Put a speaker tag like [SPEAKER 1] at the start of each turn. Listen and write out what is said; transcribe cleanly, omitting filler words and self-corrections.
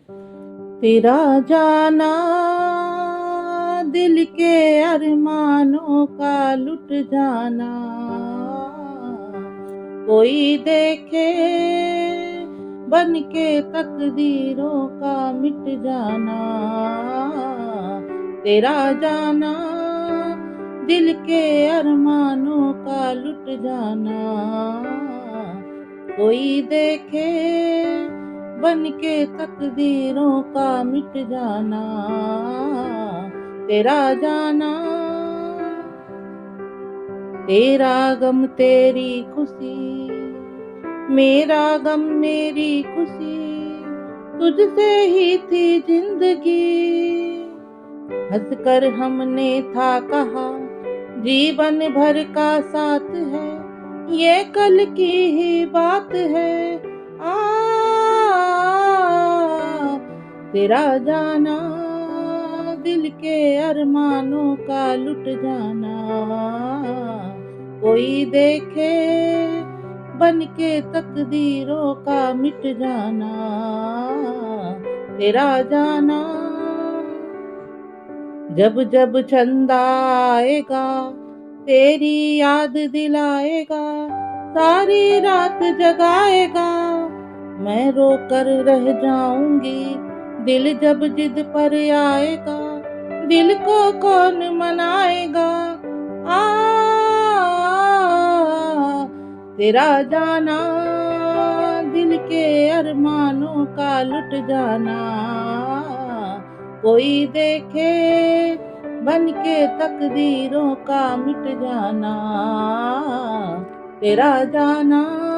[SPEAKER 1] तेरा जाना दिल के अरमानों का लुट जाना, कोई देखे बन के तकदीरों का मिट जाना। तेरा जाना दिल के अरमानों का लुट जाना, कोई देखे बन के तकदीरों का मिट जाना। तेरा जाना, तेरा गम तेरी खुशी, मेरा गम मेरी खुशी, तुझसे ही थी जिंदगी। हंसकर हमने था कहा जीवन भर का साथ है, ये कल की ही बात है। तेरा जाना दिल के अरमानों का लुट जाना, कोई देखे बन के तकदीरों का मिट जाना। तेरा जाना, जब जब चंदा आएगा तेरी याद दिलाएगा, सारी रात जगाएगा। मैं रोकर रह जाऊंगी दिल जब जिद पर आएगा, दिल को कौन मनाएगा। तेरा जाना दिल के अरमानों का लुट जाना, कोई देखे बन के तकदीरों का मिट जाना। तेरा जाना।